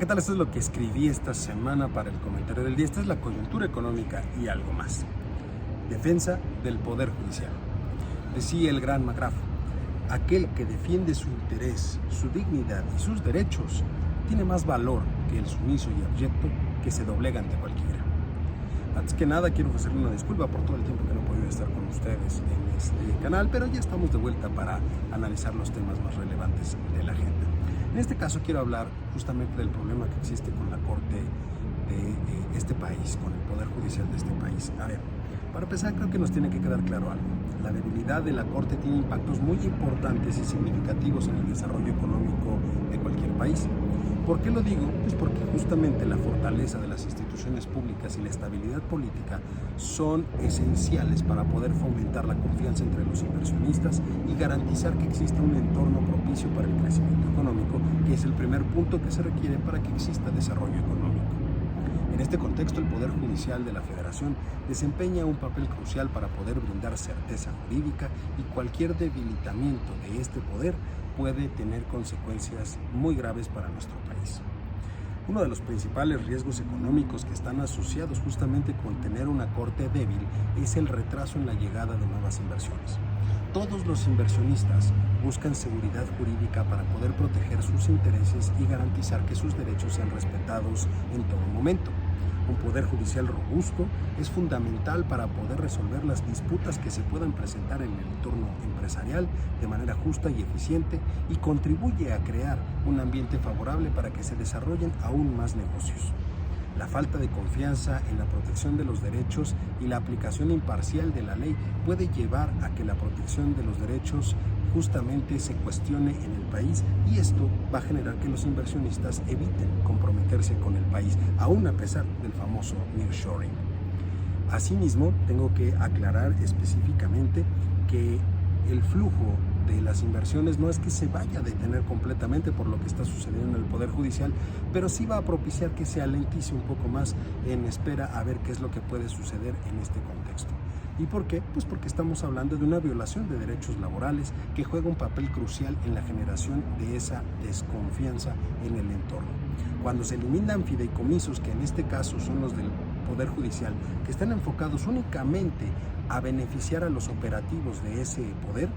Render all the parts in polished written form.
¿qué tal? Esto es lo que escribí esta semana para el comentario del día. Esta es la coyuntura económica y algo más. Defensa del Poder Judicial. Decía el gran McGrath, aquel que defiende su interés, su dignidad y sus derechos tiene más valor que el sumiso y abyecto que se doblega ante cualquiera. Antes que nada, quiero ofrecerle una disculpa por todo el tiempo que no he podido estar con ustedes en este canal, pero ya estamos de vuelta para analizar los temas más relevantes de la agenda. En este caso quiero hablar justamente del problema que existe con la Corte de este país, con el Poder Judicial de este país. A ver, para empezar, creo que nos tiene que quedar claro algo. La debilidad de la Corte tiene impactos muy importantes y significativos en el desarrollo económico de cualquier país. ¿Por qué lo digo? Pues porque justamente la fortaleza de las instituciones públicas y la estabilidad política son esenciales para poder fomentar la confianza entre los inversionistas y garantizar que exista un entorno propicio para el crecimiento económico, que es el primer punto que se requiere para que exista desarrollo económico. En este contexto, el Poder Judicial de la Federación desempeña un papel crucial para poder brindar certeza jurídica, y cualquier debilitamiento de este poder puede tener consecuencias muy graves para nuestro país. Uno de los principales riesgos económicos que están asociados justamente con tener una corte débil es el retraso en la llegada de nuevas inversiones. Todos los inversionistas buscan seguridad jurídica para poder proteger sus intereses y garantizar que sus derechos sean respetados en todo momento. Un poder judicial robusto es fundamental para poder resolver las disputas que se puedan presentar en el entorno empresarial de manera justa y eficiente, y contribuye a crear un ambiente favorable para que se desarrollen aún más negocios. La falta de confianza en la protección de los derechos y la aplicación imparcial de la ley puede llevar a que la protección de los derechos justamente se cuestione en el país, y esto va a generar que los inversionistas eviten comprometerse con el país, aún a pesar del famoso nearshoring. Asimismo, tengo que aclarar específicamente que el flujo de las inversiones no es que se vaya a detener completamente por lo que está sucediendo en el Poder Judicial, pero sí va a propiciar que se alentice un poco más en espera a ver qué es lo que puede suceder en este contexto. ¿Y por qué? Pues porque estamos hablando de una violación de derechos laborales que juega un papel crucial en la generación de esa desconfianza en el entorno. Cuando se eliminan fideicomisos, que en este caso son los del Poder Judicial, que están enfocados únicamente a beneficiar a los operativos de ese poder,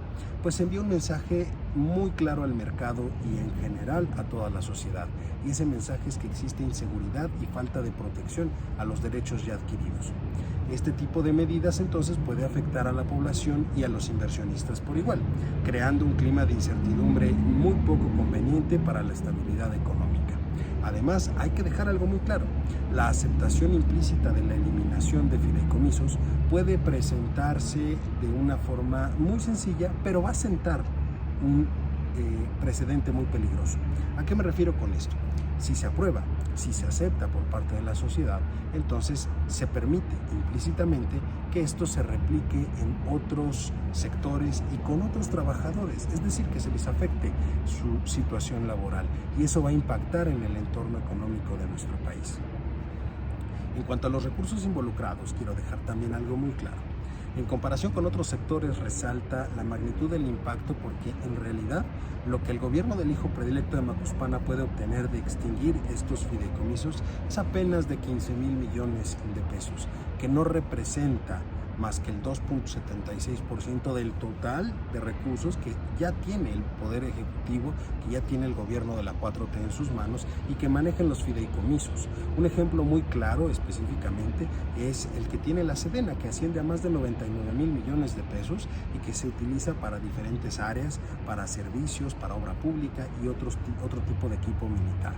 pues envía un mensaje muy claro al mercado y en general a toda la sociedad. Y ese mensaje es que existe inseguridad y falta de protección a los derechos ya adquiridos. Este tipo de medidas entonces puede afectar a la población y a los inversionistas por igual, creando un clima de incertidumbre muy poco conveniente para la estabilidad económica. Además, hay que dejar algo muy claro: la aceptación implícita de la eliminación de fideicomisos puede presentarse de una forma muy sencilla, pero va a sentar un precedente muy peligroso. ¿A qué me refiero con esto? Si se aprueba, si se acepta por parte de la sociedad, entonces se permite implícitamente que esto se replique en otros sectores y con otros trabajadores, es decir, que se les afecte su situación laboral, y eso va a impactar en el entorno económico de nuestro país. En cuanto a los recursos involucrados, quiero dejar también algo muy claro. En comparación con otros sectores, resalta la magnitud del impacto, porque en realidad lo que el gobierno del hijo predilecto de Macuspana puede obtener de extinguir estos fideicomisos es apenas de 15,000 millones de pesos, que no representa más que el 2.76% del total de recursos que ya tiene el Poder Ejecutivo, que ya tiene el gobierno de la 4T en sus manos y que manejan los fideicomisos. Un ejemplo muy claro específicamente es el que tiene la Sedena, que asciende a más de 99,000 millones de pesos y que se utiliza para diferentes áreas, para servicios, para obra pública y otro tipo de equipo militar.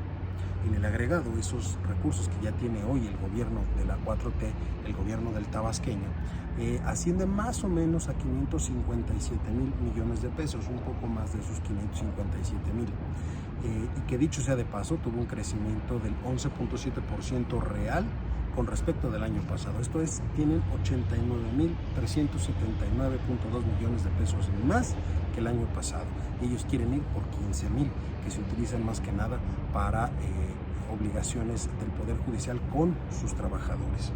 En el agregado, esos recursos que ya tiene hoy el gobierno de la 4T, el gobierno del tabasqueño, ascienden más o menos a 557,000 millones de pesos, un poco más de esos 557,000. Y que dicho sea de paso, tuvo un crecimiento del 11.7% real con respecto del año pasado. Esto es, tienen 89,379,2 millones de pesos más que el año pasado. Ellos quieren ir por 15,000, que se utilizan más que nada para obligaciones del Poder Judicial con sus trabajadores.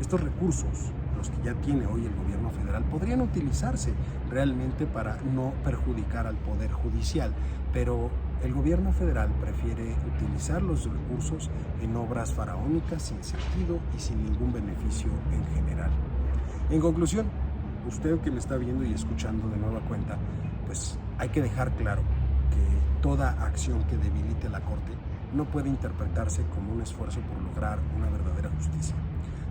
Estos recursos, los que ya tiene hoy el gobierno federal, podrían utilizarse realmente para no perjudicar al Poder Judicial, pero El gobierno federal prefiere utilizar los recursos en obras faraónicas sin sentido y sin ningún beneficio en general. En conclusión, usted que me está viendo y escuchando de nueva cuenta, pues hay que dejar claro que toda acción que debilite la Corte no puede interpretarse como un esfuerzo por lograr una verdadera justicia,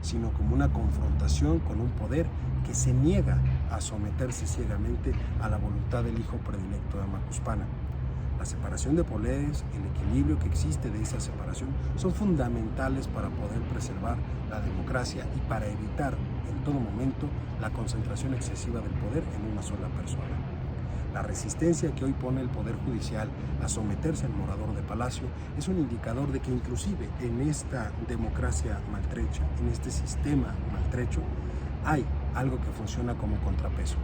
sino como una confrontación con un poder que se niega a someterse ciegamente a la voluntad del hijo predilecto de Macuspana. La separación de poderes, el equilibrio que existe de esa separación son fundamentales para poder preservar la democracia y para evitar en todo momento la concentración excesiva del poder en una sola persona. La resistencia que hoy pone el Poder Judicial a someterse al morador de Palacio es un indicador de que inclusive en esta democracia maltrecha, en este sistema maltrecho, hay algo que funciona como contrapeso.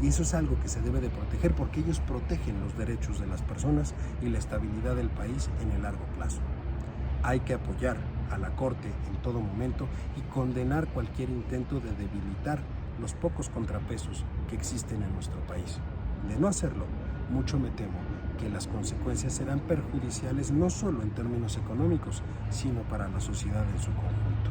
Y eso es algo que se debe de proteger porque ellos protegen los derechos de las personas y la estabilidad del país en el largo plazo. Hay que apoyar a la Corte en todo momento y condenar cualquier intento de debilitar los pocos contrapesos que existen en nuestro país. De no hacerlo, mucho me temo que las consecuencias serán perjudiciales no solo en términos económicos, sino para la sociedad en su conjunto.